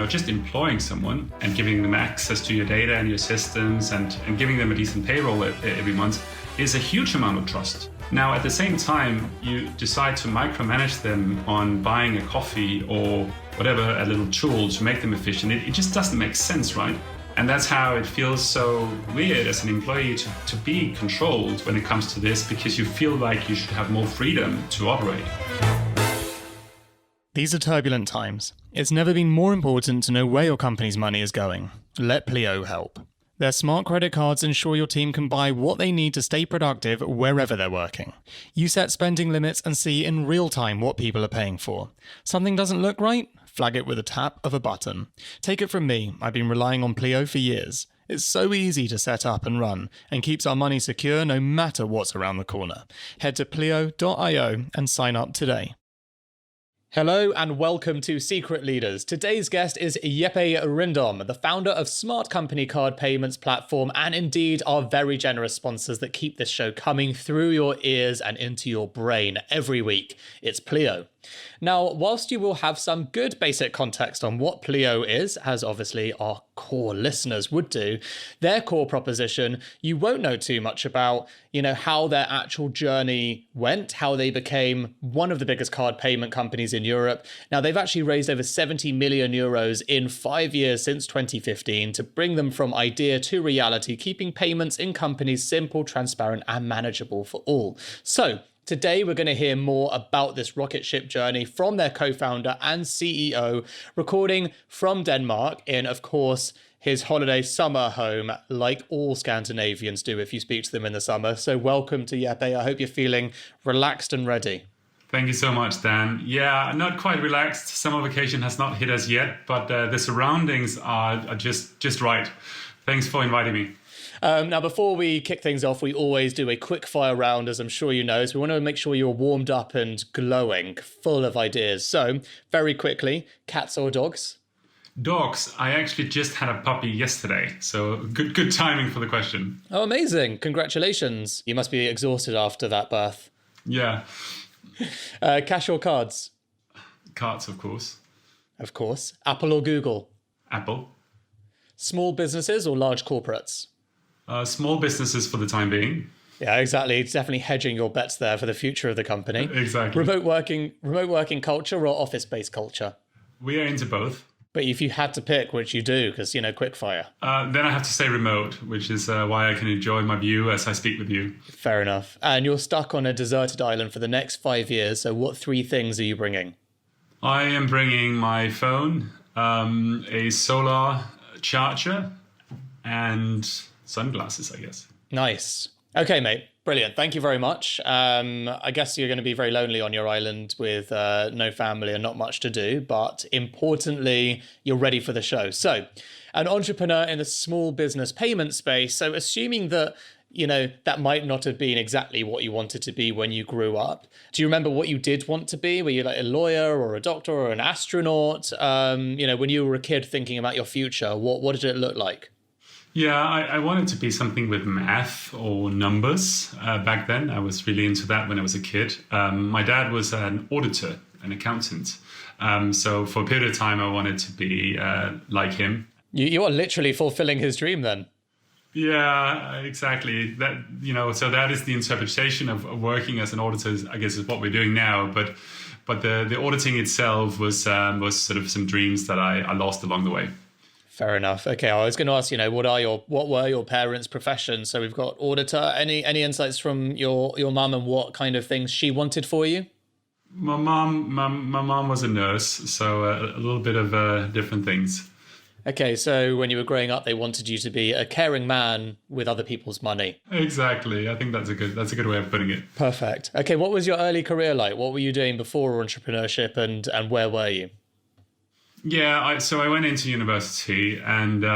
just employing someone and giving them access to your data and your systems and giving them a decent payroll every month is a huge amount of trust. Now, at the same time, you decide to micromanage them on buying a coffee or whatever, a little tool to make them efficient. It just doesn't make sense, right? And that's how it feels so weird as an employee to be controlled when it comes to this, because you feel like you should have more freedom to operate. These are turbulent times. It's never been more important to know where your company's money is going. Let Pleo help. Their smart credit cards ensure your team can buy what they need to stay productive wherever they're working. You set spending limits and see in real time what people are paying for. Something doesn't look right? Flag it with a tap of a button. Take it from me, I've been relying on Pleo for years. It's so easy to set up and run, and keeps our money secure no matter what's around the corner. Head to pleo.io and sign up today. Hello and welcome to Secret Leaders. Today's guest is Jeppe Rindom, the founder of smart company card payments platform, and indeed our very generous sponsors that keep this show coming through your ears and into your brain every week. It's Pleo. Now, whilst you will have some good basic context on what Pleo is, as obviously our core listeners would do, their core proposition, you won't know too much about, how their actual journey went, how they became one of the biggest card payment companies in Europe. Now, they've actually raised over 70 million euros in 5 years since 2015 to bring them from idea to reality, keeping payments in companies simple, transparent, and manageable for all. So, today, we're going to hear more about this rocket ship journey from their co-founder and CEO, recording from Denmark in, of course, his holiday summer home, like all Scandinavians do if you speak to them in the summer. So welcome to Jeppe. I hope you're feeling relaxed and ready. Thank you so much, Dan. Yeah, not quite relaxed. Summer vacation has not hit us yet, but the surroundings are just right. Thanks for inviting me. Now, before we kick things off, we always do a quick fire round, as I'm sure you know. So we want to make sure you're warmed up and glowing, full of ideas. So very quickly, cats or dogs? Dogs. I actually just had a puppy yesterday. So good timing for the question. Oh, amazing. Congratulations. You must be exhausted after that birth. Yeah. Cash or cards? Cards, of course. Of course. Apple or Google? Apple. Small businesses or large corporates? Small businesses for the time being. Yeah, exactly. It's definitely hedging your bets there for the future of the company. Exactly. Remote working culture or office-based culture? We are into both. But if you had to pick, which you do, because, quickfire. Then I have to say remote, which is why I can enjoy my view as I speak with you. Fair enough. And you're stuck on a deserted island for the next 5 years. So what 3 things are you bringing? I am bringing my phone, a solar charger, and sunglasses, I guess. Nice. Okay, mate. Brilliant. Thank you very much. I guess you're going to be very lonely on your island with no family and not much to do, but importantly, you're ready for the show. So, an entrepreneur in the small business payment space. So, assuming that, that might not have been exactly what you wanted to be when you grew up. Do you remember what you did want to be? Were you like a lawyer or a doctor or an astronaut? When you were a kid thinking about your future, what did it look like? Yeah, I wanted to be something with math or numbers back then. I was really into that when I was a kid. My dad was an auditor, an accountant. So for a period of time, I wanted to be like him. You are literally fulfilling his dream then. Yeah, exactly. That so that is the interpretation of working as an auditor, I guess, is what we're doing now. But the auditing itself was sort of some dreams that I lost along the way. Fair enough. Okay, I was going to ask, what were your parents' professions? So we've got auditor. Any insights from your mum and what kind of things she wanted for you? My mom was a nurse, so a little bit of different things. Okay, so when you were growing up, they wanted you to be a caring man with other people's money. Exactly. I think that's a good way of putting it. Perfect. Okay, what was your early career like? What were you doing before entrepreneurship, and where were you? Yeah, so I went into university, and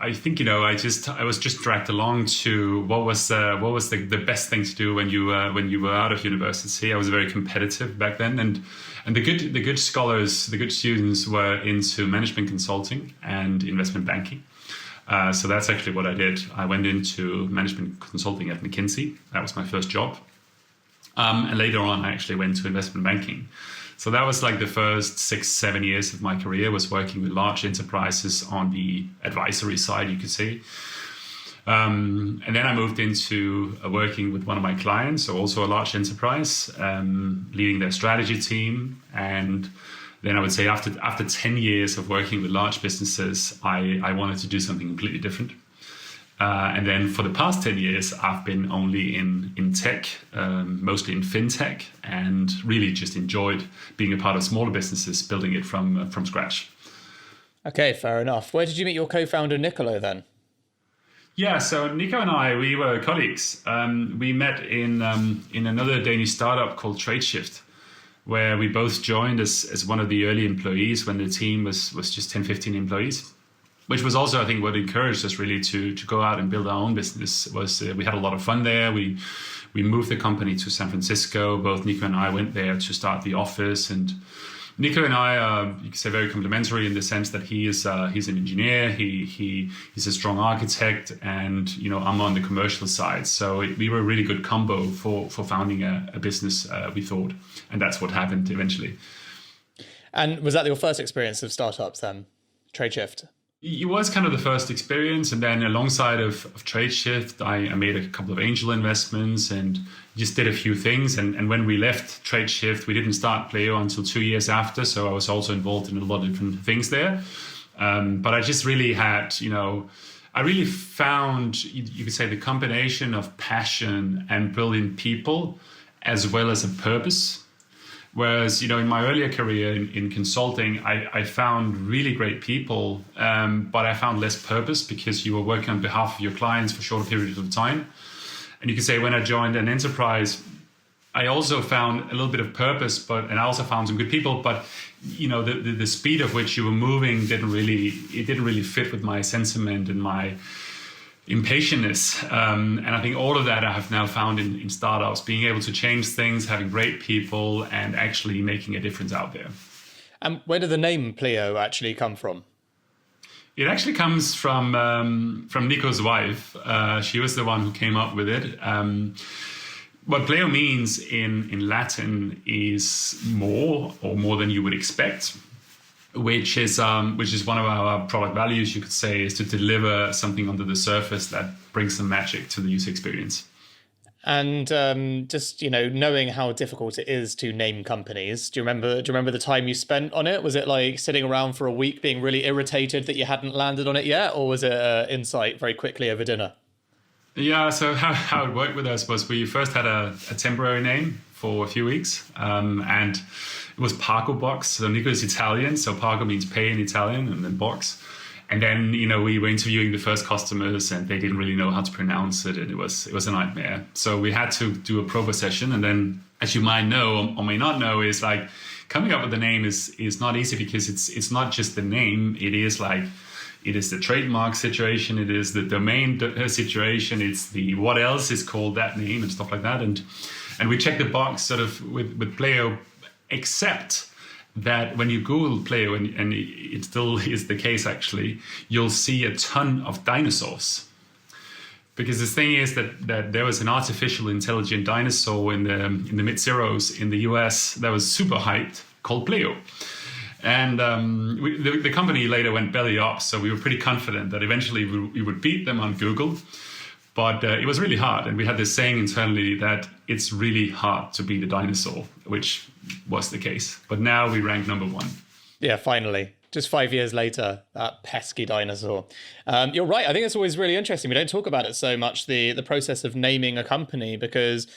I think I was just dragged along to what was the best thing to do when you were out of university. I was very competitive back then, and the good scholars, the good students were into management consulting and investment banking. So that's actually what I did. I went into management consulting at McKinsey. That was my first job, and later on I actually went to investment banking. So that was like the first 6-7 years of my career was working with large enterprises on the advisory side, you could say. And then I moved into working with one of my clients, so also a large enterprise, leading their strategy team. And then I would say after 10 years of working with large businesses, I wanted to do something completely different. And then for the past 10 years, I've been only in tech, mostly in fintech, and really just enjoyed being a part of smaller businesses, building it from scratch. Okay, fair enough. Where did you meet your co-founder, Niccolo, then? Yeah, so Nico and I, we were colleagues. We met in another Danish startup called Tradeshift, where we both joined as one of the early employees when the team was just 10, 15 employees, which was also, I think, what encouraged us really to go out and build our own business. Was we had a lot of fun there. We moved the company to San Francisco. Both Nico and I went there to start the office, and Nico and I are, you could say, very complementary in the sense that he's an engineer, he's a strong architect, and I'm on the commercial side. So we were a really good combo for founding a business, we thought, and that's what happened eventually. And was that your first experience of startups then, Tradeshift? It was kind of the first experience, and then alongside of Tradeshift, I made a couple of angel investments and just did a few things. And when we left Tradeshift, we didn't start Pleo until 2 years after, so I was also involved in a lot of different things there. But I just really had, I really found, you could say, the combination of passion and brilliant people as well as a purpose. Whereas, in my earlier career in consulting, I found really great people, but I found less purpose because you were working on behalf of your clients for shorter periods of time. And you can say when I joined an enterprise, I also found a little bit of purpose, and I also found some good people, but the speed of which you were moving didn't really fit with my sentiment and my impatientness. And I think all of that I have now found in startups, being able to change things, having great people, and actually making a difference out there. And where did the name Pleo actually come from? It actually comes from Nico's wife. She was the one who came up with it. What Pleo means in Latin is more than you would expect, which is one of our product values, you could say, is to deliver something under the surface that brings some magic to the user experience. And just knowing how difficult it is to name companies, do you remember the time you spent on it? Was it like sitting around for a week being really irritated that you hadn't landed on it yet, or was it insight very quickly over dinner? Yeah, so how it worked with us was we first had a temporary name for a few weeks, and it was Pago Box. So Nico is Italian, so Pago means pay in Italian, and then box. And then, we were interviewing the first customers and they didn't really know how to pronounce it. And it was a nightmare. So we had to do a proper session. And then, as you might know or may not know, is like coming up with the name is not easy because it's not just the name. It is the trademark situation. It is the domain situation. It's the what else is called that name and stuff like that. And we checked the box sort of with Pleo, except that when you Google Pleo, and it still is the case actually, you'll see a ton of dinosaurs. Because the thing is that there was an artificial intelligent dinosaur in the mid-zeros in the US that was super hyped called Pleo. And the company later went belly up, so we were pretty confident that eventually we would beat them on Google. But it was really hard. And we had this saying internally that it's really hard to beat a dinosaur, which was the case. But now we rank number one. Yeah, finally. Just 5 years later, that pesky dinosaur. You're right. I think it's always really interesting. We don't talk about it so much, the process of naming a company, because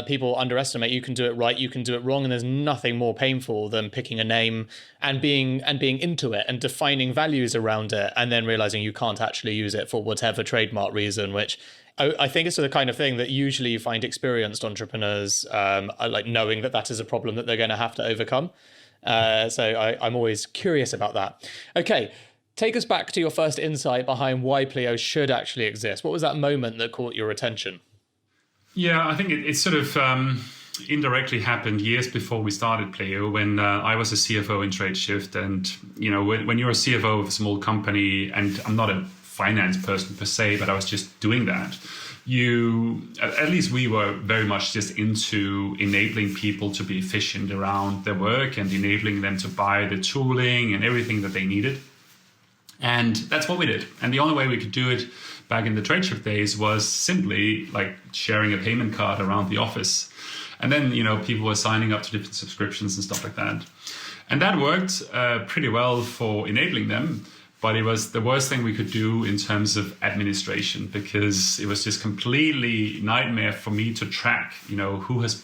people underestimate you can do it right, you can do it wrong, and there's nothing more painful than picking a name and being into it and defining values around it, and then realizing you can't actually use it for whatever trademark reason, which I think is the kind of thing that usually you find experienced entrepreneurs like knowing that is a problem that they're going to have to overcome. So I'm always curious about that. Okay, take us back to your first insight behind why Pleo should actually exist. What was that moment that caught your attention? Yeah, I think it sort of indirectly happened years before we started Pleo, when I was a CFO in Tradeshift. And, when you're a CFO of a small company, and I'm not a finance person per se, but I was just doing that. at least we were very much just into enabling people to be efficient around their work and enabling them to buy the tooling and everything that they needed. And that's what we did. And the only way we could do it back in the Tradeshift days was simply like sharing a payment card around the office. And then, people were signing up to different subscriptions and stuff like that. And that worked pretty well for enabling them. But it was the worst thing we could do in terms of administration, because it was just completely nightmare for me to track, who has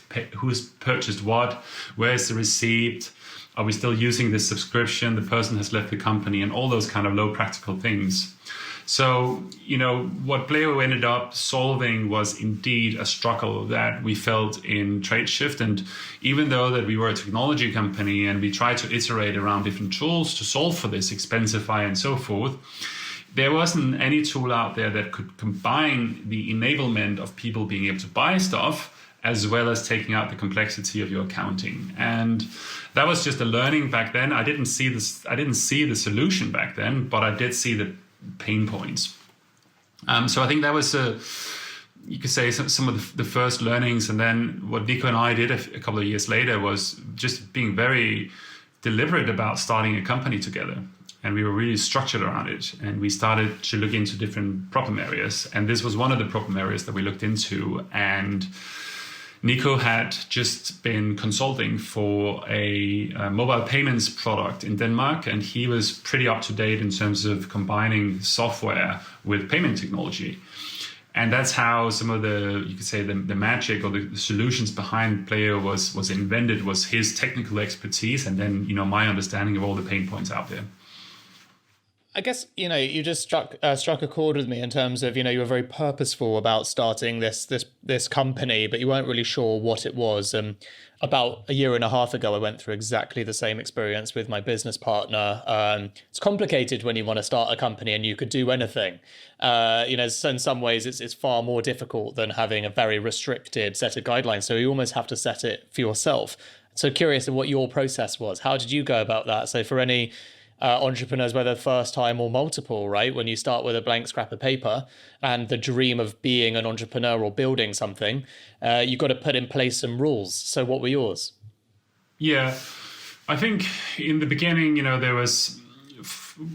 purchased what, where's the receipt, are we still using this subscription, the person has left the company, and all those kind of low practical things. So, what Pleo ended up solving was indeed a struggle that we felt in Tradeshift. And even though that we were a technology company and we tried to iterate around different tools to solve for this, Expensify and so forth, there wasn't any tool out there that could combine the enablement of people being able to buy stuff as well as taking out the complexity of your accounting. And that was just a learning back then. I didn't see the solution back then, but I did see the pain points. So I think that was, you could say, some of the first learnings. And then what Nico and I did a couple of years later was just being very deliberate about starting a company together. And we were really structured around it. And we started to look into different problem areas. And this was one of the problem areas that we looked into. And Nico had just been consulting for a mobile payments product in Denmark, and he was pretty up to date in terms of combining software with payment technology. And that's how some of the magic or the solutions behind Pleo was invented, was his technical expertise and then, my understanding of all the pain points out there. I guess, you just struck a chord with me in terms of, you were very purposeful about starting this company, but you weren't really sure what it was. About a year and a half ago, I went through exactly the same experience with my business partner. It's complicated when you want to start a company and you could do anything. In some ways, it's far more difficult than having a very restricted set of guidelines. So you almost have to set it for yourself. So curious of what your process was. How did you go about that? So for any entrepreneurs, whether first time or multiple, right? When you start with a blank scrap of paper and the dream of being an entrepreneur or building something, you've got to put in place some rules. So what were yours? Yeah, I think in the beginning, there was,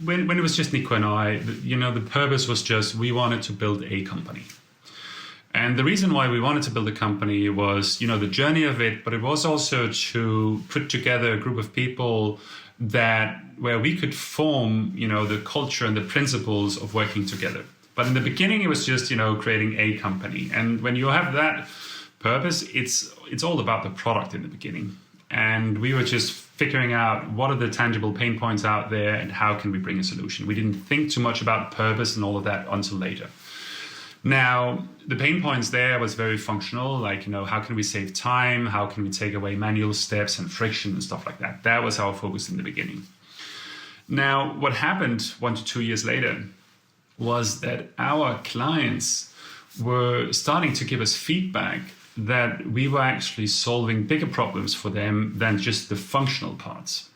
when it was just Nico and I, the purpose was just, we wanted to build a company. And the reason why we wanted to build a company was, the journey of it, but it was also to put together a group of people where we could form, the culture and the principles of working together. But in the beginning, it was just, creating a company. And when you have that purpose, it's all about the product in the beginning. And we were just figuring out what are the tangible pain points out there and how can we bring a solution. We didn't think too much about purpose and all of that until later. Now, the pain points there was very functional, like, how can we save time? How can we take away manual steps and friction and stuff like that? That was our focus in the beginning. Now, what happened 1 to 2 years later was that our clients were starting to give us feedback that we were actually solving bigger problems for them than just the functional parts.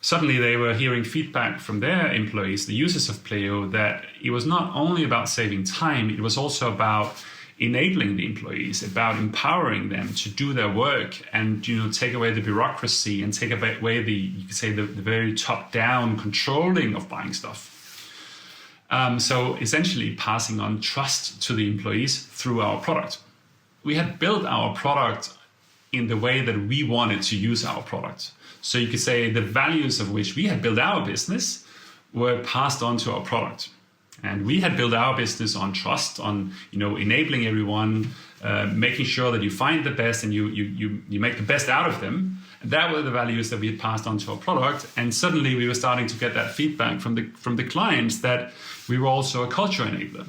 Suddenly they were hearing feedback from their employees, the users of Pleo, that it was not only about saving time, it was also about enabling the employees, about empowering them to do their work and, take away the bureaucracy and take away the very top-down controlling of buying stuff. So essentially passing on trust to the employees through our product. We had built our product in the way that we wanted to use our product. So you could say the values of which we had built our business were passed on to our product. And we had built our business on trust, on enabling everyone, making sure that you find the best and you make the best out of them. And that were the values that we had passed on to our product. And suddenly we were starting to get that feedback from the clients that we were also a culture enabler.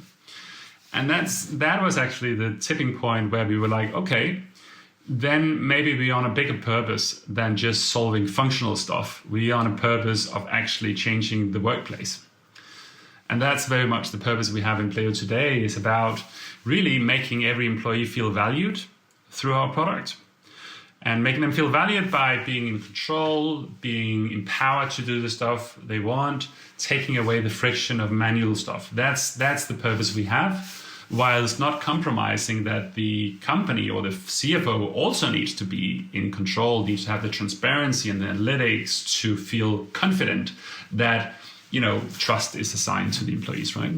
And that was actually the tipping point where we were like, okay, then maybe we're on a bigger purpose than just solving functional stuff. We're on a purpose of actually changing the workplace. And that's very much the purpose we have in Pleo today, is about really making every employee feel valued through our product. And making them feel valued by being in control, being empowered to do the stuff they want, taking away the friction of manual stuff. That's the purpose we have. whilst not compromising that the company or the CFO also needs to be in control, needs to have the transparency and the analytics to feel confident that, trust is assigned to the employees, right?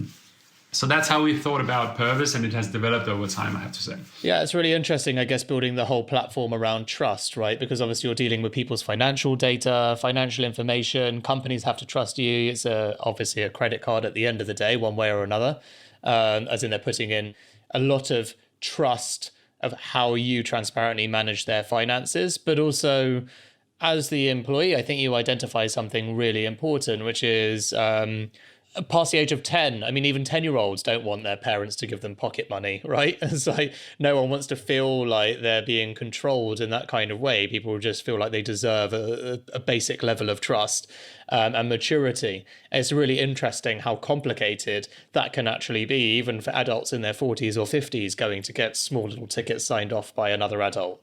So that's how we thought about purpose, and it has developed over time, I have to say. Yeah, it's really interesting, I guess, building the whole platform around trust, right? Because obviously you're dealing with people's financial data, financial information. Companies have to trust you. It's obviously a credit card at the end of the day, one way or another, as in they're putting in a lot of trust of how you transparently manage their finances. But also, as the employee, I think you identify something really important, which is past the age of 10. I mean, even 10-year-olds don't want their parents to give them pocket money, right? It's like no one wants to feel like they're being controlled in that kind of way. People just feel like they deserve a basic level of trust and maturity. And it's really interesting how complicated that can actually be, even for adults in their 40s or 50s going to get small little tickets signed off by another adult.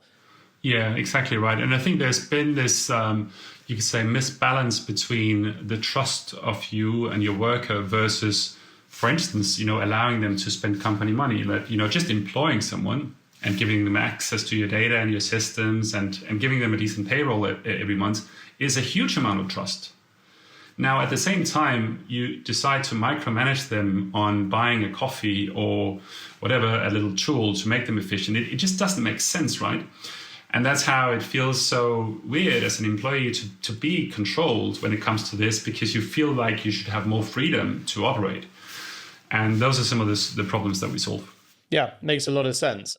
Yeah, exactly right. And I think there's been this, you could say, misbalance between the trust of you and your worker versus, for instance, allowing them to spend company money. That, just employing someone and giving them access to your data and your systems and giving them a decent payroll every month is a huge amount of trust. Now, at the same time, you decide to micromanage them on buying a coffee or whatever, a little tool to make them efficient. It just doesn't make sense, right? And that's how it feels so weird as an employee to be controlled when it comes to this, because you feel like you should have more freedom to operate. And those are some of the problems that we solve. Yeah, makes a lot of sense.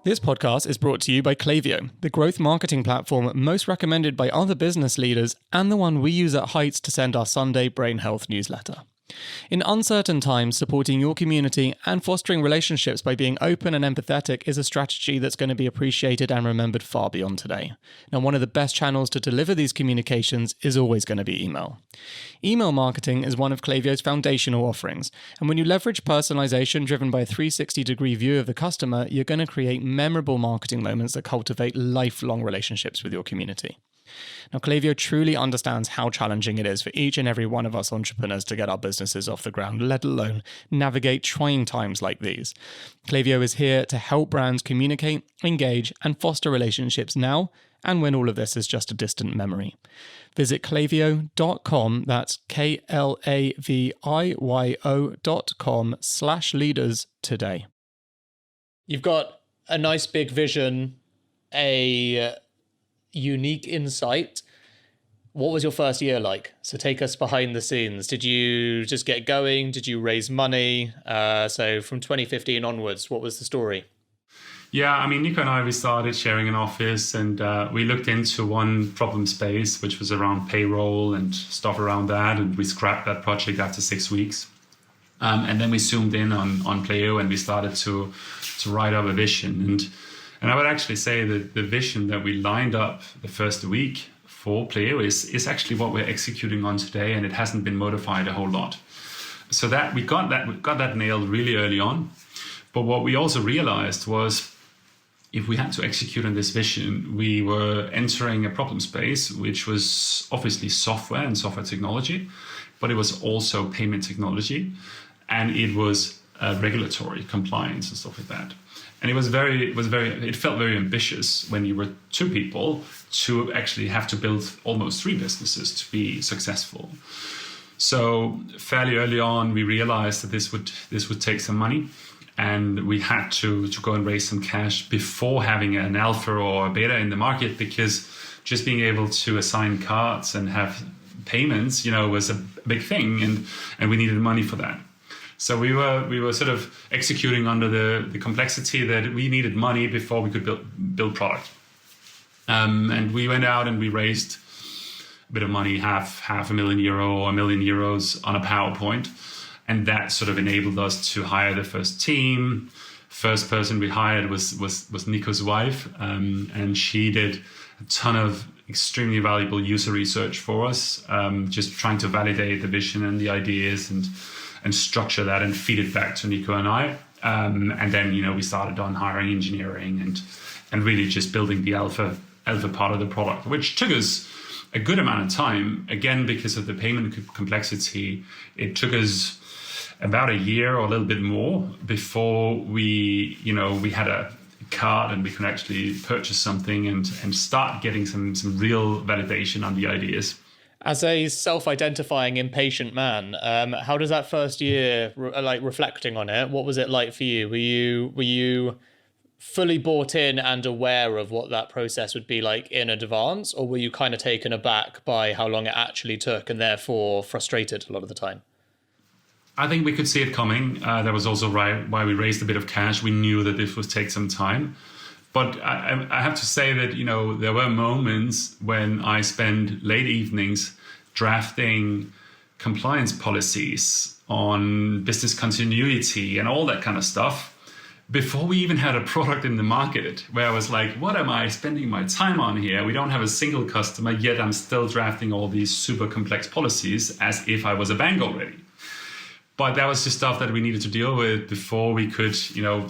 This podcast is brought to you by Klaviyo, the growth marketing platform most recommended by other business leaders and the one we use at Heights to send our Sunday Brain Health newsletter. In uncertain times, supporting your community and fostering relationships by being open and empathetic is a strategy that's going to be appreciated and remembered far beyond today. Now, one of the best channels to deliver these communications is always going to be email. Email marketing is one of Klaviyo's foundational offerings, and when you leverage personalization driven by a 360-degree view of the customer, you're going to create memorable marketing moments that cultivate lifelong relationships with your community. Now, Klaviyo truly understands how challenging it is for each and every one of us entrepreneurs to get our businesses off the ground, let alone navigate trying times like these. Klaviyo is here to help brands communicate, engage, and foster relationships now and when all of this is just a distant memory. Visit klaviyo.com, that's klaviyo.com/leaders today. You've got a nice big vision, a unique insight. What was your first year like? So take us behind the scenes. Did you just get going? Did you raise money? So from 2015 onwards, what was the story? Yeah, I mean, Nico and I, we started sharing an office, and we looked into one problem space, which was around payroll and stuff around that. And we scrapped that project after 6 weeks. And then we zoomed in on Pleo, and we started to write up a vision. And I would actually say that the vision that we lined up the first week for Pleo is actually what we're executing on today, and it hasn't been modified a whole lot. So that we got that nailed really early on. But what we also realized was, if we had to execute on this vision, we were entering a problem space, which was obviously software and software technology, but it was also payment technology, and it was regulatory compliance and stuff like that. And it felt very ambitious when you were two people to actually have to build almost 3 businesses to be successful. So fairly early on, we realized that this would take some money, and we had to go and raise some cash before having an alpha or a beta in the market, because just being able to assign cards and have payments, was a big thing, and we needed money for that. So we were sort of executing under the complexity that we needed money before we could build product. And we went out and we raised a bit of money, half a million euro or €1 million on a PowerPoint. And that sort of enabled us to hire the first team. First person we hired was Nico's wife. And she did a ton of extremely valuable user research for us, just trying to validate the vision and the ideas and structure that and feed it back to Nico and I. And then, we started on hiring engineering and really just building the alpha part of the product, which took us a good amount of time. Again, because of the payment complexity, it took us about a year or a little bit more before we had a card and we could actually purchase something and start getting some real validation on the ideas. As a self-identifying impatient man, how does that first year, reflecting on it, what was it like for you? Were you fully bought in and aware of what that process would be like in advance, or were you kind of taken aback by how long it actually took and therefore frustrated a lot of the time? I think we could see it coming. That was also why we raised a bit of cash. We knew that this would take some time. But I have to say that, there were moments when I spent late evenings drafting compliance policies on business continuity and all that kind of stuff before we even had a product in the market, where I was like, what am I spending my time on here? We don't have a single customer, yet I'm still drafting all these super complex policies as if I was a bank already. But that was just stuff that we needed to deal with before we could,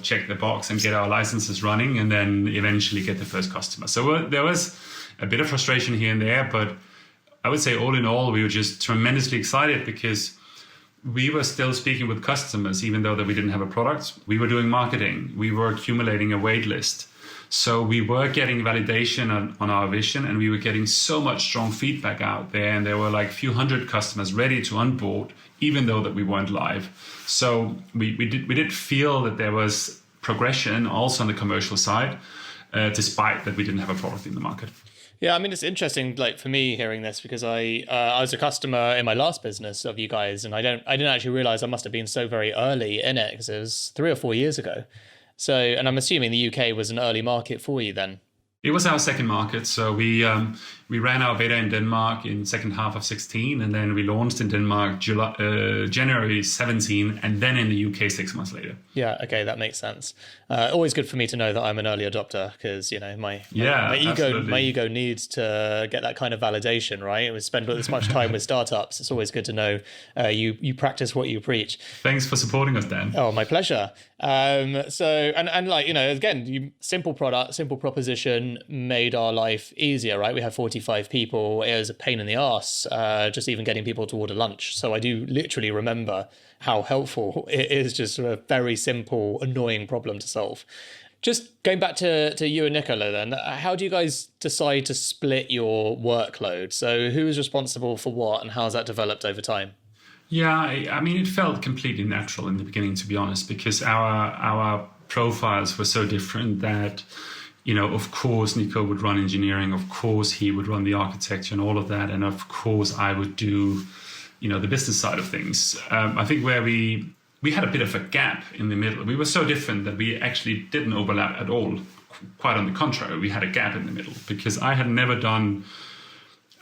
check the box and get our licenses running and then eventually get the first customer. So there was a bit of frustration here and there, but I would say all in all, we were just tremendously excited because we were still speaking with customers, even though that we didn't have a product. We were doing marketing. We were accumulating a wait list. So we were getting validation on our vision, and we were getting so much strong feedback out there. And there were like a few hundred customers ready to onboard, even though that we weren't live. So we did feel that there was progression also on the commercial side, despite that we didn't have a product in the market. Yeah, I mean, it's interesting, like for me hearing this, because I was a customer in my last business of you guys, and I didn't actually realize I must have been so very early in it because it was 3 or 4 years ago. So, and I'm assuming the UK was an early market for you then. It was our second market. So we ran our beta in Denmark in second half of 16, and then we launched in Denmark January 17, and then in the UK 6 months later. Yeah, okay, that makes sense. Always good for me to know that I'm an early adopter because my ego needs to get that kind of validation, right? We spend this much time with startups. It's always good to know you practice what you preach. Thanks for supporting us, Dan. Oh, my pleasure. Again, simple product, simple proposition made our life easier, right? We have 45 people. It was a pain in the ass, just even getting people to order lunch. So I do literally remember how helpful it is, just a very simple, annoying problem to solve. Just going back to you and Niccolo then, how do you guys decide to split your workload? So who is responsible for what and how has that developed over time? Yeah, I mean, it felt completely natural in the beginning, to be honest, because our profiles were so different that, of course, Nico would run engineering. Of course, he would run the architecture and all of that. And of course, I would do, the business side of things. I think where we had a bit of a gap in the middle. We were so different that we actually didn't overlap at all. Quite on the contrary, we had a gap in the middle because I had never done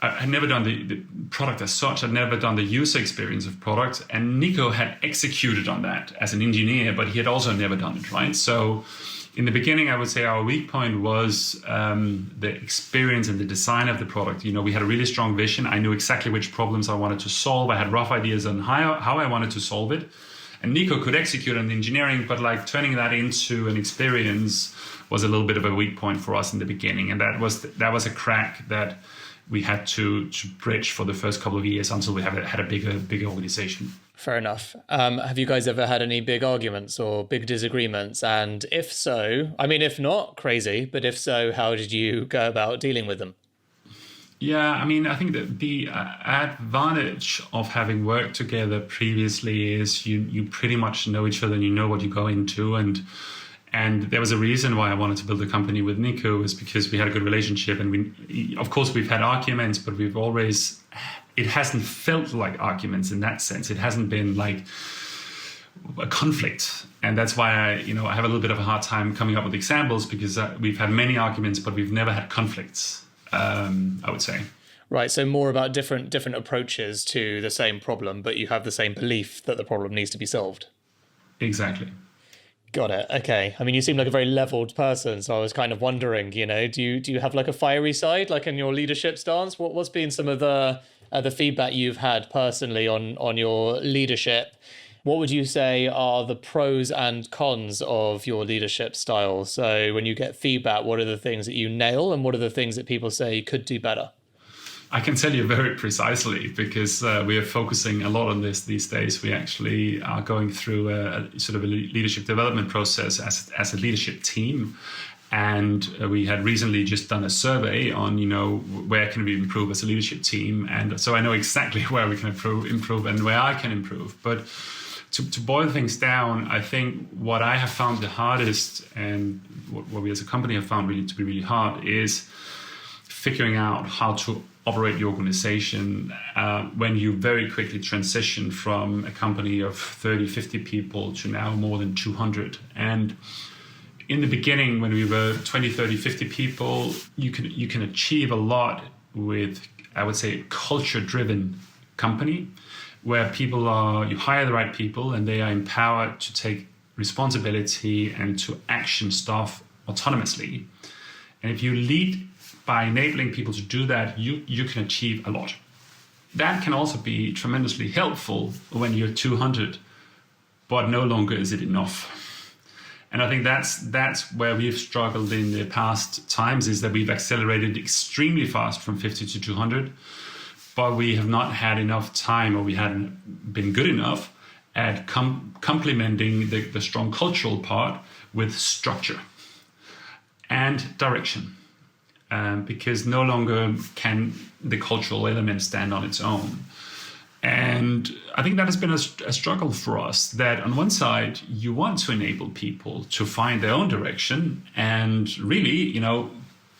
the product as such. I'd never done the user experience of product. And Nico had executed on that as an engineer, but he had also never done it, right? So in the beginning, I would say our weak point was the experience and the design of the product. We had a really strong vision. I knew exactly which problems I wanted to solve. I had rough ideas on how I wanted to solve it. And Nico could execute on the engineering, but like turning that into an experience was a little bit of a weak point for us in the beginning. And that was a crack that we had to bridge for the first couple of years until we had a bigger organization. Fair enough. Have you guys ever had any big arguments or big disagreements? And if so, I mean, if not, crazy, but if so, how did you go about dealing with them? Yeah, I mean, I think that the advantage of having worked together previously is you pretty much know each other and you know what you go into. And there was a reason why I wanted to build a company with Nico, is because we had a good relationship. And of course, we've had arguments, but it hasn't felt like arguments in that sense. It hasn't been like a conflict. And that's why I have a little bit of a hard time coming up with examples, because we've had many arguments, but we've never had conflicts, I would say. Right, so more about different approaches to the same problem, but you have the same belief that the problem needs to be solved. Exactly. Got it. Okay. I mean, you seem like a very leveled person, so I was kind of wondering, do you have like a fiery side, like in your leadership stance? What's been some of the feedback you've had personally on your leadership? What would you say are the pros and cons of your leadership style? So when you get feedback, what are the things that you nail and what are the things that people say you could do better? I can tell you very precisely because we are focusing a lot on this these days. We actually are going through a sort of a leadership development process as a leadership team. And we had recently just done a survey on, where can we improve as a leadership team? And so I know exactly where we can improve and where I can improve. But to boil things down, I think what I have found the hardest and what we as a company have found to be really hard is figuring out how to operate your organization when you very quickly transition from a company of 30, 50 people to now more than 200. And in the beginning, when we were 20, 30, 50 people, you can achieve a lot with, I would say, a culture-driven company where you hire the right people and they are empowered to take responsibility and to action stuff autonomously. And if you lead by enabling people to do that, you can achieve a lot. That can also be tremendously helpful when you're 200, but no longer is it enough. And I think that's where we've struggled in the past times, is that we've accelerated extremely fast from 50 to 200, but we have not had enough time, or we hadn't been good enough at complementing the strong cultural part with structure and direction. Because no longer can the cultural element stand on its own. And I think that has been a struggle for us, that on one side, you want to enable people to find their own direction and really,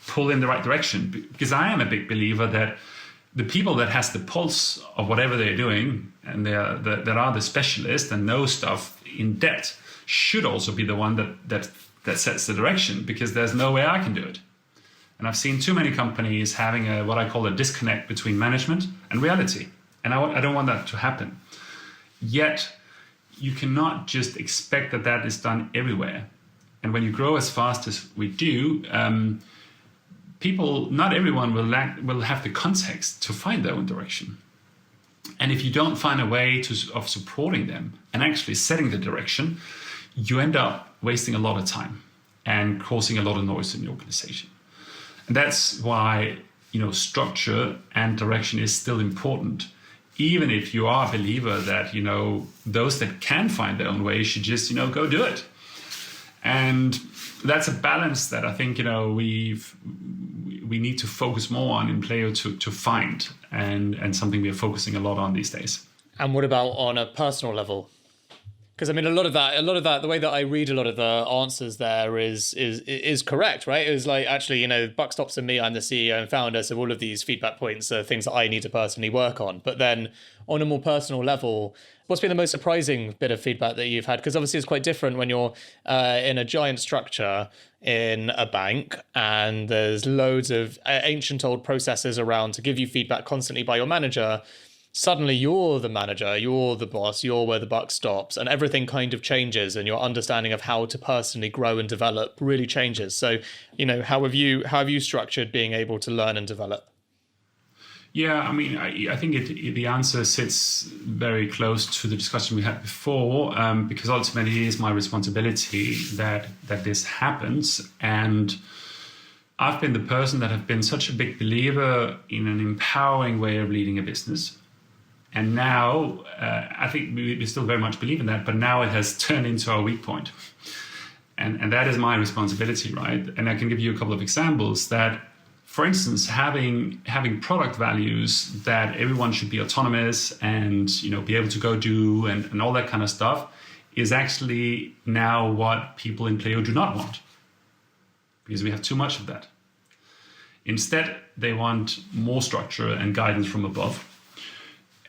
pull in the right direction. Because I am a big believer that the people that has the pulse of whatever they're doing and that are the specialists and know stuff in depth should also be the one that sets the direction, because there's no way I can do it. And I've seen too many companies having what I call a disconnect between management and reality. And I don't want that to happen. Yet, you cannot just expect that is done everywhere. And when you grow as fast as we do, not everyone will have the context to find their own direction. And if you don't find a way of supporting them and actually setting the direction, you end up wasting a lot of time and causing a lot of noise in the organization. And that's why, structure and direction is still important, even if you are a believer that, those that can find their own way should just, go do it. And that's a balance that I think, we need to focus more on in Pleo to find, and something we are focusing a lot on these days. And what about on a personal level? Because I mean, a lot of that, the way that I read a lot of the answers there is correct, right? It was like, actually, buck stops with me. I'm the CEO and founder, so all of these feedback points are things that I need to personally work on. But then, on a more personal level, what's been the most surprising bit of feedback that you've had? Because obviously, it's quite different when you're in a giant structure in a bank, and there's loads of ancient old processes around to give you feedback constantly by your manager. Suddenly you're the manager, you're the boss, you're where the buck stops, and everything kind of changes, and your understanding of how to personally grow and develop really changes. So, how have you structured being able to learn and develop? Yeah, I mean, I think the answer sits very close to the discussion we had before, because ultimately it is my responsibility that this happens. And I've been the person that have been such a big believer in an empowering way of leading a business. And now, I think we still very much believe in that, but now it has turned into our weak point. And that is my responsibility, right? And I can give you a couple of examples that, for instance, having product values that everyone should be autonomous and, be able to go do and all that kind of stuff is actually now what people in Pleo do not want, because we have too much of that. Instead, they want more structure and guidance from above.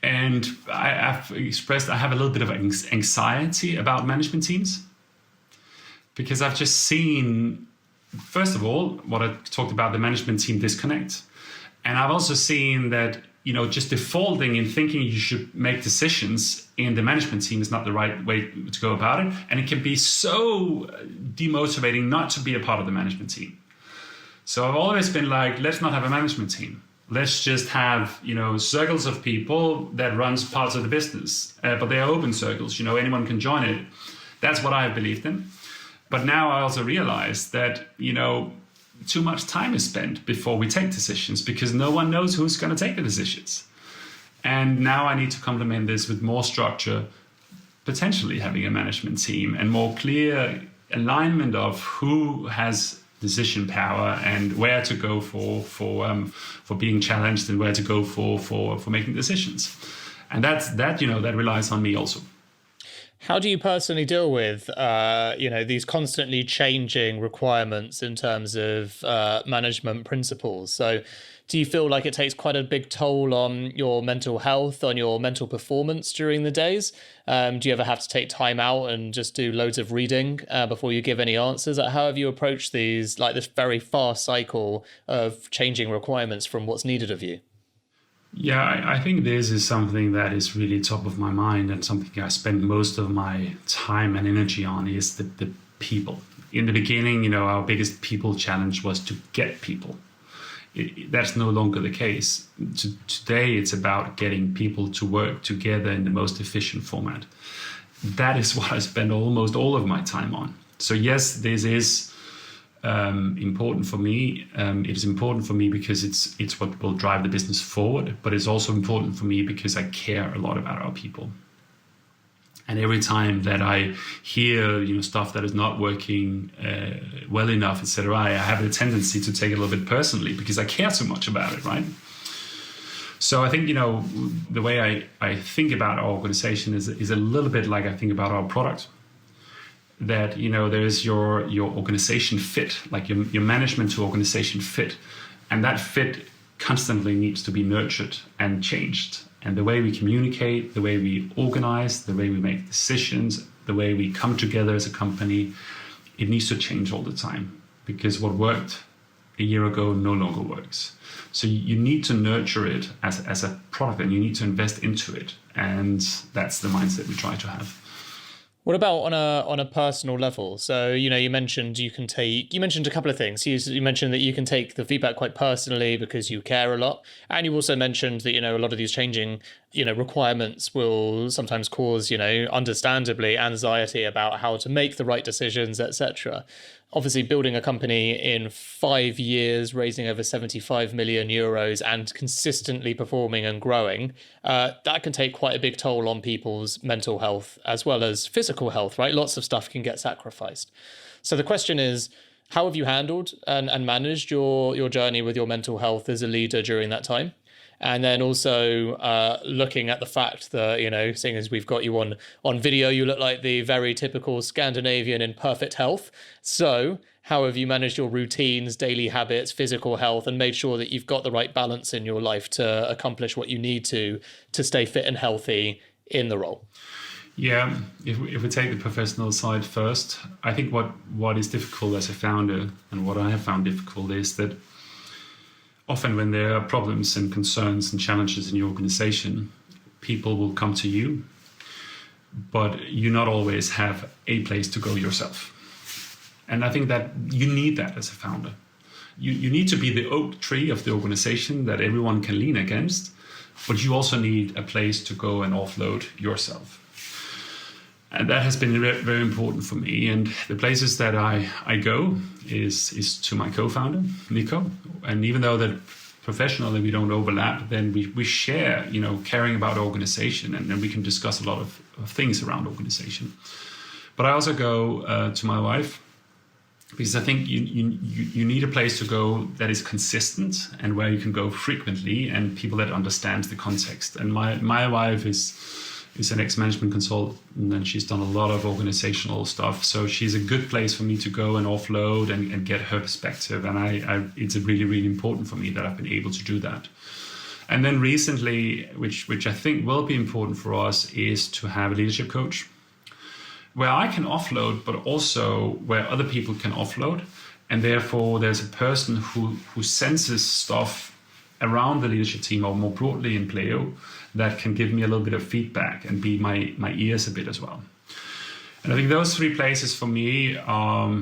And I've expressed I have a little bit of anxiety about management teams, because I've just seen, first of all, what I talked about, the management team disconnect. And I've also seen that, just defaulting in thinking you should make decisions in the management team is not the right way to go about it. And it can be so demotivating not to be a part of the management team. So I've always been like, let's not have a management team. Let's just have, circles of people that runs parts of the business, but they are open circles, anyone can join it. That's what I have believed in. But now I also realize that, too much time is spent before we take decisions because no one knows who's going to take the decisions. And now I need to complement this with more structure, potentially having a management team and more clear alignment of who has decision power and where to go for being challenged and where to go for making decisions. And that relies on me also. How do you personally deal with, these constantly changing requirements in terms of management principles? So do you feel like it takes quite a big toll on your mental health, on your mental performance during the days? Do you ever have to take time out and just do loads of reading before you give any answers? How have you approached these, like this very fast cycle of changing requirements from what's needed of you? Yeah, I think this is something that is really top of my mind and something I spend most of my time and energy on is the people. In the beginning, our biggest people challenge was to get people. That's no longer the case. Today, it's about getting people to work together in the most efficient format. That is what I spend almost all of my time on. So yes, this is important for me. It is important for me because it's what will drive the business forward, but it's also important for me because I care a lot about our people. And every time that I hear stuff that is not working well enough, etc., I have a tendency to take it a little bit personally because I care so much about it, right? So I think the way I think about our organization is a little bit like I think about our product. That there is your organization fit, like your management to organization fit, and that fit constantly needs to be nurtured and changed. And the way we communicate, the way we organize, the way we make decisions, the way we come together as a company, it needs to change all the time because what worked a year ago no longer works. So you need to nurture it as a product and you need to invest into it, and that's the mindset we try to have. What about on a personal level? So, you mentioned you mentioned a couple of things. You mentioned that you can take the feedback quite personally because you care a lot. And you also mentioned that, a lot of these changing, requirements will sometimes cause, understandably anxiety about how to make the right decisions, etc. Obviously, building a company in 5 years, raising over 75 million euros and consistently performing and growing, that can take quite a big toll on people's mental health as well as physical health, right? Lots of stuff can get sacrificed. So the question is, how have you handled and managed your journey with your mental health as a leader during that time? And then also looking at the fact that, seeing as we've got you on video, you look like the very typical Scandinavian in perfect health. So how have you managed your routines, daily habits, physical health, and made sure that you've got the right balance in your life to accomplish what you need to stay fit and healthy in the role? Yeah, if we take the professional side first, I think what is difficult as a founder and what I have found difficult is that often when there are problems and concerns and challenges in your organization, people will come to you, but you not always have a place to go yourself. And I think that you need that as a founder. You need to be the oak tree of the organization that everyone can lean against, but you also need a place to go and offload yourself. And that has been very important for me. And the places that I go is to my co-founder, Niccolo. And even though that professionally we don't overlap, then we share, caring about organization, and then we can discuss a lot of things around organization. But I also go to my wife, because I think you need a place to go that is consistent and where you can go frequently and people that understand the context. And my wife is an ex-management consultant, and she's done a lot of organizational stuff. So she's a good place for me to go and offload and get her perspective. And it's really, really important for me that I've been able to do that. And then recently, which I think will be important for us, is to have a leadership coach where I can offload, but also where other people can offload. And therefore, there's a person who senses stuff around the leadership team or more broadly in Pleo that can give me a little bit of feedback and be my ears a bit as well. And I think those three places for me are,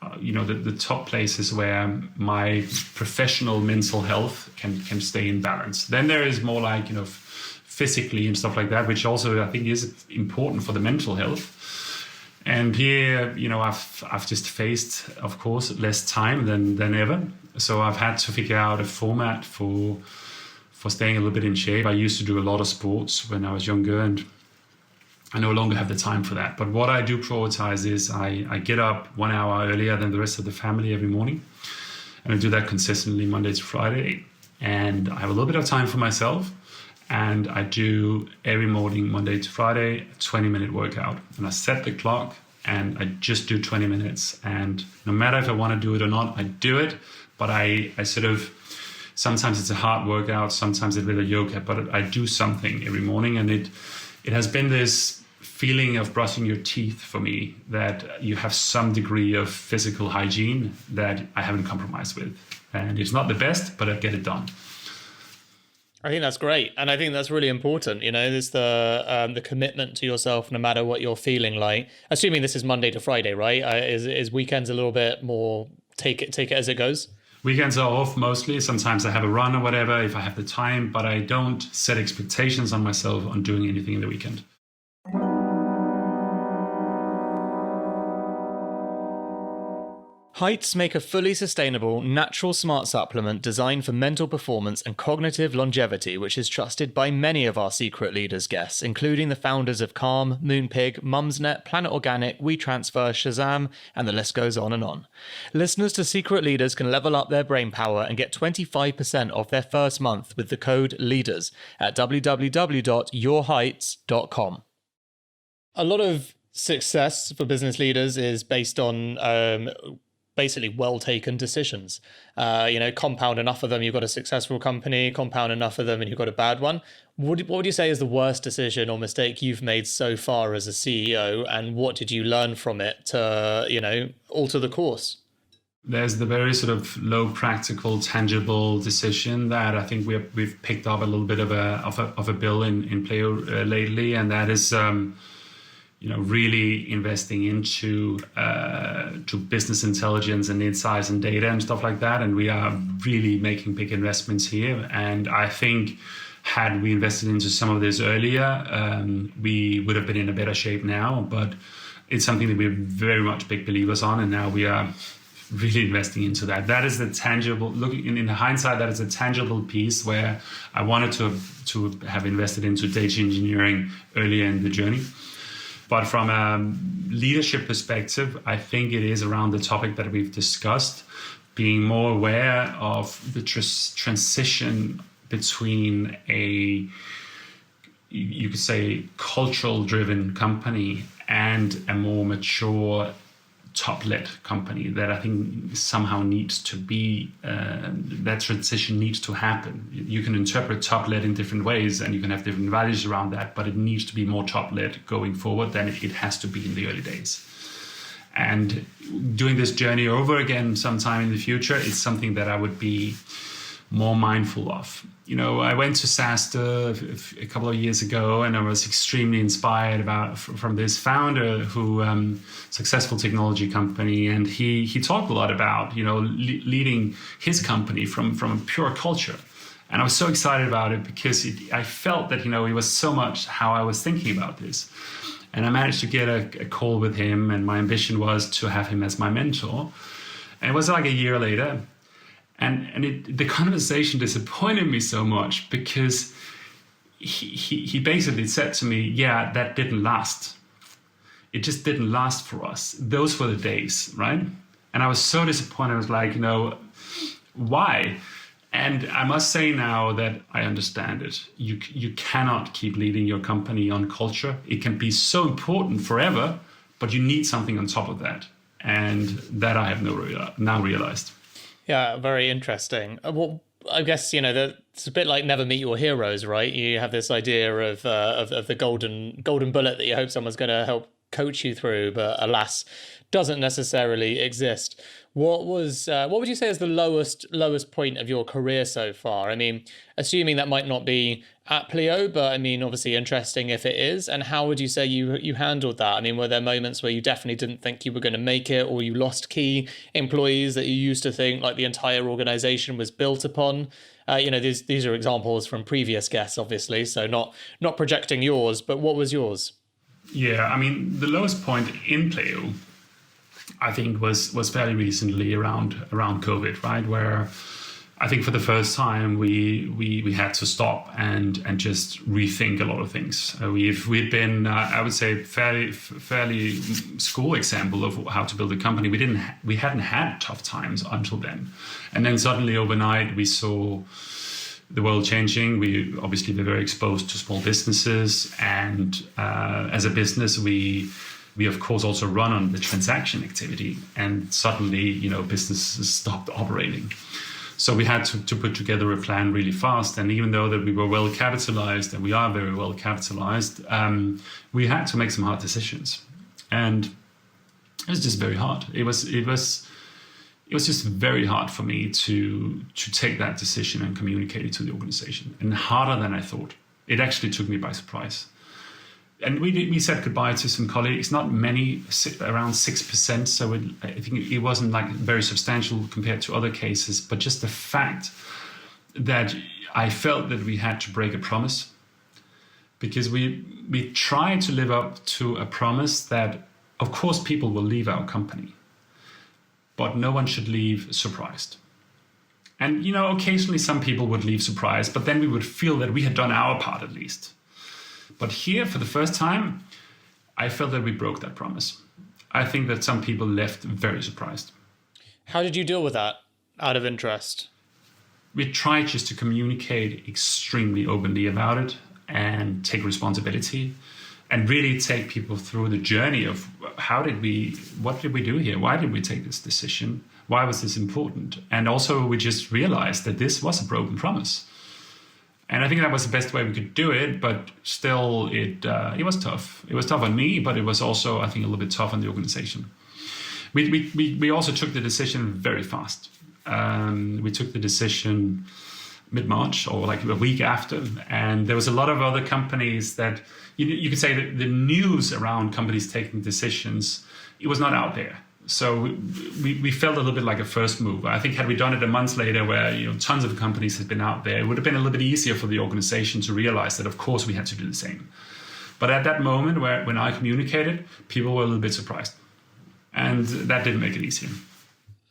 the top places where my professional mental health can stay in balance. Then there is more like, physically and stuff like that, which also I think is important for the mental health. And here, I've just faced, of course, less time than ever. So I've had to figure out a format for staying a little bit in shape. I used to do a lot of sports when I was younger, and I no longer have the time for that. But what I do prioritize is I get up 1 hour earlier than the rest of the family every morning. And I do that consistently Monday to Friday. And I have a little bit of time for myself. And I do every morning, Monday to Friday, a 20-minute workout. And I set the clock and I just do 20 minutes. And no matter if I want to do it or not, I do it. But I sort of, sometimes it's a hard workout, sometimes it's a bit of yoga, but I do something every morning. And it has been this feeling of brushing your teeth for me, that you have some degree of physical hygiene that I haven't compromised with. And it's not the best, but I get it done. I think that's great. And I think that's really important. There's the commitment to yourself, no matter what you're feeling like. Assuming this is Monday to Friday, right? Is weekends a little bit more take it as it goes? Weekends are off mostly. Sometimes I have a run or whatever if I have the time, but I don't set expectations on myself on doing anything in the weekend. Heights make a fully sustainable, natural smart supplement designed for mental performance and cognitive longevity, which is trusted by many of our Secret Leaders guests, including the founders of Calm, Moonpig, Mumsnet, Planet Organic, WeTransfer, Shazam, and the list goes on and on. Listeners to Secret Leaders can level up their brain power and get 25% off their first month with the code LEADERS at www.yourheights.com. A lot of success for business leaders is based on basically well-taken decisions. Compound enough of them, you've got a successful company, compound enough of them and you've got a bad one. What would you say is the worst decision or mistake you've made so far as a CEO, and what did you learn from it to, alter the course? There's the very sort of low practical, tangible decision that I think we've picked up a little bit of a bill in Pleo lately, and that is really investing into to business intelligence and insights and data and stuff like that. And we are really making big investments here. And I think had we invested into some of this earlier, we would have been in a better shape now. But it's something that we're very much big believers on. And now we are really investing into that. That is the tangible, looking in hindsight, that is a tangible piece where I wanted to have invested into data engineering earlier in the journey. But from a leadership perspective, I think it is around the topic that we've discussed, being more aware of the transition between you could say, cultural-driven company and a more mature top-led company that I think somehow needs to be, that transition needs to happen. You can interpret top-led in different ways and you can have different values around that, but it needs to be more top-led going forward than it has to be in the early days. And doing this journey over again sometime in the future, it's something that I would be more mindful of. I went to SaaStr a couple of years ago, and I was extremely inspired from this founder who successful technology company, and he talked a lot about leading his company from a pure culture, and I was so excited about it because I felt that it was so much how I was thinking about this, and I managed to get a call with him, and my ambition was to have him as my mentor, and it was like a year later. And the conversation disappointed me so much because he basically said to me, yeah, that didn't last. It just didn't last for us. Those were the days, right? And I was so disappointed. I was like, why? And I must say now that I understand it. You cannot keep leading your company on culture. It can be so important forever, but you need something on top of that. And that I have now realized. Yeah, very interesting. Well, I guess, it's a bit like never meet your heroes, right? You have this idea of the golden bullet that you hope someone's going to help coach you through, but alas, doesn't necessarily exist. What would you say is the lowest point of your career so far? I mean, assuming that might not be at Pleo, but I mean, obviously interesting if it is. And how would you say you handled that? I mean, were there moments where you definitely didn't think you were going to make it, or you lost key employees that you used to think like the entire organization was built upon? These are examples from previous guests, obviously, so not projecting yours, but what was yours? Yeah, I mean, the lowest point in Pleo, I think, was fairly recently around COVID, right? Where I think for the first time we had to stop and just rethink a lot of things. We'd been I would say fairly school example of how to build a company. We hadn't had tough times until then, and then suddenly overnight we saw the world changing. We obviously were very exposed to small businesses, and as a business we of course also run on the transaction activity, and suddenly businesses stopped operating. So we had to put together a plan really fast. And even though that we were well capitalized, and we are very well capitalized, we had to make some hard decisions. And it was just very hard. It was just very hard for me to take that decision and communicate it to the organization, and harder than I thought. It actually took me by surprise. And we said goodbye to some colleagues, not many, around 6%. So I think it wasn't like very substantial compared to other cases, but just the fact that I felt that we had to break a promise, because we tried to live up to a promise that, of course, people will leave our company, but no one should leave surprised. And, occasionally some people would leave surprised, but then we would feel that we had done our part at least. But here, for the first time, I felt that we broke that promise. I think that some people left very surprised. How did you deal with that, out of interest? We tried just to communicate extremely openly about it and take responsibility and really take people through the journey of what did we do here? Why did we take this decision? Why was this important? And also we just realized that this was a broken promise. And I think that was the best way we could do it, but still it was tough. It was tough on me, but it was also, I think, a little bit tough on the organization. We also took the decision very fast. We took the decision mid-March, or like a week after, and there was a lot of other companies that you could say that the news around companies taking decisions, it was not out there. So we felt a little bit like a first move. I think had we done it a month later, where tons of companies had been out there, it would have been a little bit easier for the organization to realize that, of course, we had to do the same. But at that moment, when I communicated, people were a little bit surprised, and that didn't make it easier.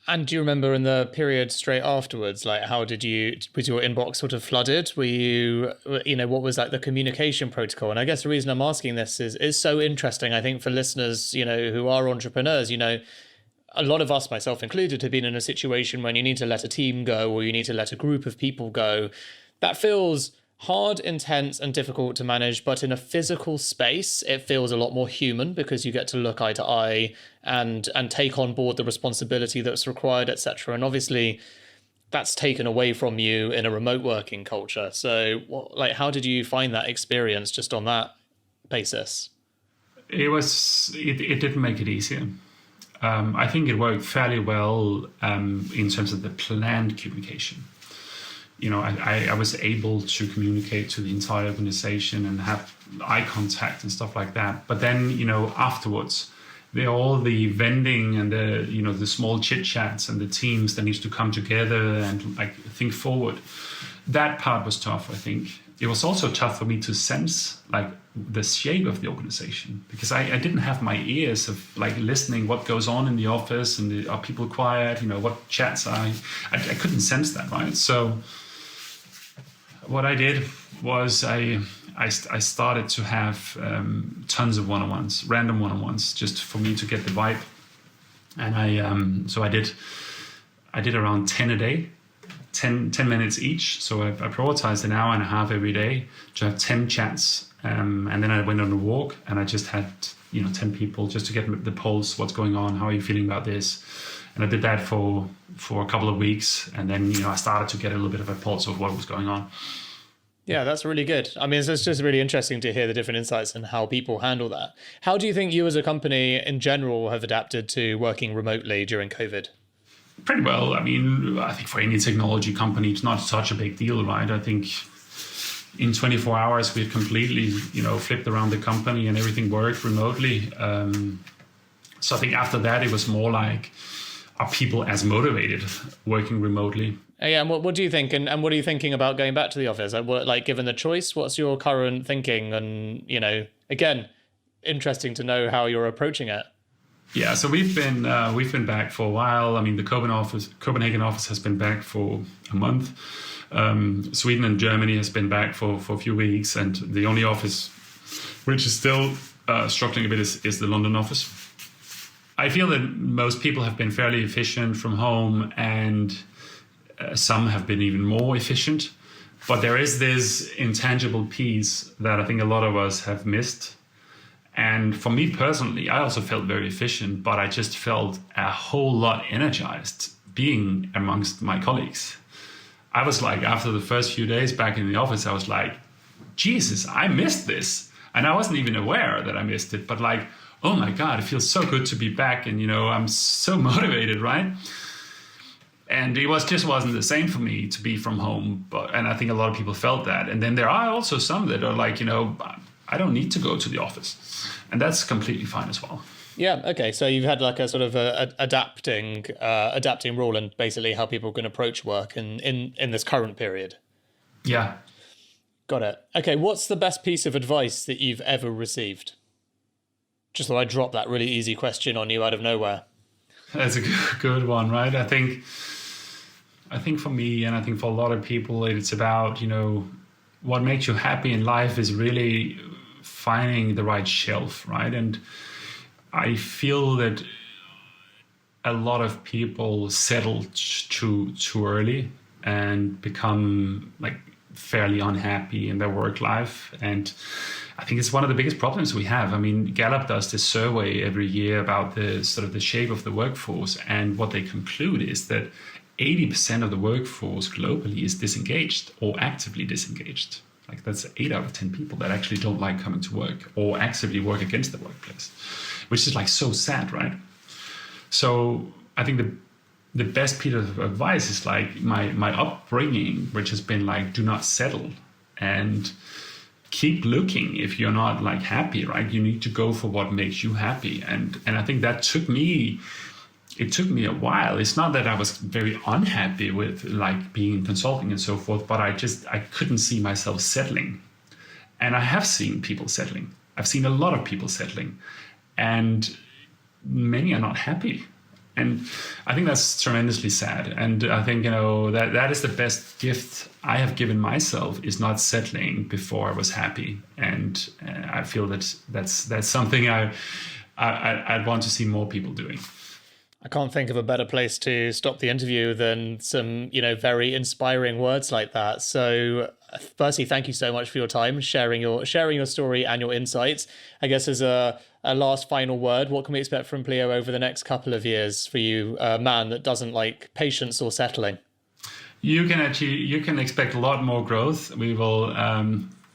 And do you remember in the period straight afterwards, like was your inbox sort of flooded? Were you, what was like the communication protocol? And I guess the reason I'm asking this is so interesting, I think, for listeners, who are entrepreneurs, a lot of us, myself included, have been in a situation when you need to let a team go, or you need to let a group of people go. That feels hard, intense, and difficult to manage, but in a physical space, it feels a lot more human, because you get to look eye to eye and take on board the responsibility that's required, etc. And obviously, that's taken away from you in a remote working culture. So, how did you find that experience just on that basis? It didn't make it easier. I think it worked fairly well in terms of the planned communication. I was able to communicate to the entire organization and have eye contact and stuff like that. But then, afterwards, all the vending and the small chit chats and the teams that needs to come together and think forward. That part was tough, I think. It was also tough for me to sense the shape of the organization, because I didn't have my ears of listening what goes on in the office, and are people quiet, what chats I couldn't sense that, right? So what I did was I started to have tons of one-on-ones, random one-on-ones, just for me to get the vibe. And I did around 10 a day, 10 minutes each. So I prioritized an hour and a half every day to have 10 chats. And then I went on a walk, and I just had 10 people just to get the pulse, what's going on, how are you feeling about this? And I did that for a couple of weeks, and then I started to get a little bit of a pulse of what was going on. Yeah, that's really good. I mean, it's just really interesting to hear the different insights and how people handle that. How do you think you as a company in general have adapted to working remotely during COVID? Pretty well. I mean, I think for any technology company, it's not such a big deal, right? I think in 24 hours, we've completely, flipped around the company and everything worked remotely. So I think after that, it was more like, are people as motivated working remotely? Yeah, and what do you think? And what are you thinking about going back to the office? Given the choice, what's your current thinking? And, again, interesting to know how you're approaching it. Yeah, so we've been back for a while. I mean, the Copenhagen office has been back for a month. Sweden and Germany has been back for a few weeks, and the only office which is still struggling a bit is the London office. I feel that most people have been fairly efficient from home, and some have been even more efficient. But there is this intangible piece that I think a lot of us have missed. And for me personally, I also felt very efficient, but I just felt a whole lot energized being amongst my colleagues. I was like, after the first few days back in the office, I was like, Jesus, I missed this. And I wasn't even aware that I missed it, but like, oh my God, it feels so good to be back. And, I'm so motivated, right? And it wasn't the same for me to be from home. And I think a lot of people felt that. And then there are also some that are like, I don't need to go to the office. And that's completely fine as well. Yeah, okay. So you've had like a sort of adapting role and basically how people can approach work in this current period. Yeah. Got it. Okay, what's the best piece of advice that you've ever received? Just thought I'd drop that really easy question on you out of nowhere. That's a good one, right? I think for me, and I think for a lot of people, it's about, what makes you happy in life is really finding the right shelf, right? And I feel that a lot of people settle too early and become like fairly unhappy in their work life. And I think it's one of the biggest problems we have. I mean, Gallup does this survey every year about the sort of the shape of the workforce. And what they conclude is that 80% of the workforce globally is disengaged or actively disengaged. Like that's 8 out of 10 people that actually don't like coming to work or actively work against the workplace, which is like so sad, right? So I think the best piece of advice is like my upbringing, which has been like, do not settle and keep looking. If you're not like happy, right, you need to go for what makes you happy. And I think that took me a while. It's not that I was very unhappy with like being in consulting and so forth, but I couldn't see myself settling. And I have seen people settling. I've seen a lot of people settling, and many are not happy. And I think that's tremendously sad. And I think, that is the best gift I have given myself, is not settling before I was happy. And I feel that's something I'd want to see more people doing. I can't think of a better place to stop the interview than some, very inspiring words like that. So firstly, thank you so much for your time, sharing your story and your insights. I guess as a last final word, what can we expect from Pleo over the next couple of years for you, a man that doesn't like patience or settling? You can expect a lot more growth. We will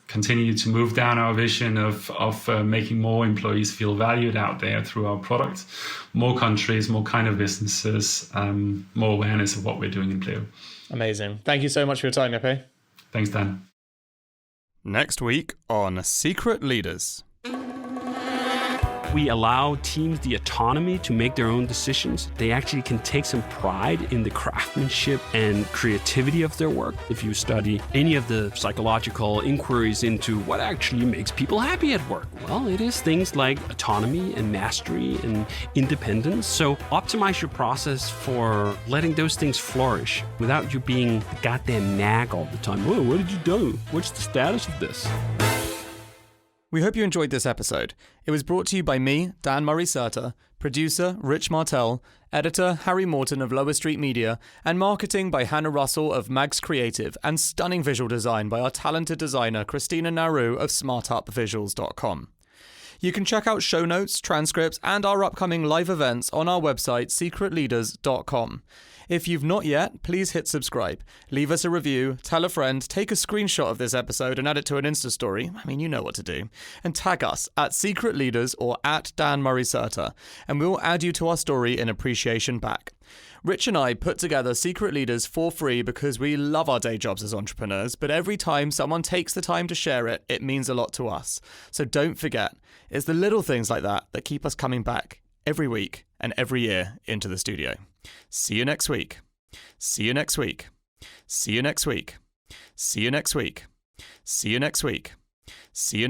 continue to move down our vision of making more employees feel valued out there through our product, more countries, more kind of businesses, more awareness of what we're doing in Pleo. Amazing. Thank you so much for your time, Jeppe. Thanks, Dan. Next week on Secret Leaders. We allow teams the autonomy to make their own decisions. They actually can take some pride in the craftsmanship and creativity of their work. If you study any of the psychological inquiries into what actually makes people happy at work, well, it is things like autonomy and mastery and independence. So optimize your process for letting those things flourish without you being the goddamn nag all the time. Whoa, what did you do? What's the status of this? We hope you enjoyed this episode. It was brought to you by me, Dan Murray-Serter, producer Rich Martell, editor Harry Morton of Lower Street Media, and marketing by Hannah Russell of Mags Creative, and stunning visual design by our talented designer Christina Naru of smartupvisuals.com. You can check out show notes, transcripts, and our upcoming live events on our website secretleaders.com. If you've not yet, please hit subscribe, leave us a review, tell a friend, take a screenshot of this episode and add it to an Insta story. I mean, you know what to do. And tag us at Secret Leaders or at Dan Murray-Serter, and we'll add you to our story in appreciation back. Rich and I put together Secret Leaders for free because we love our day jobs as entrepreneurs, but every time someone takes the time to share it, it means a lot to us. So don't forget, it's the little things like that that keep us coming back every week and every year into the studio. See you next week. See you next week. See you next week. See you next week. See you next week. See you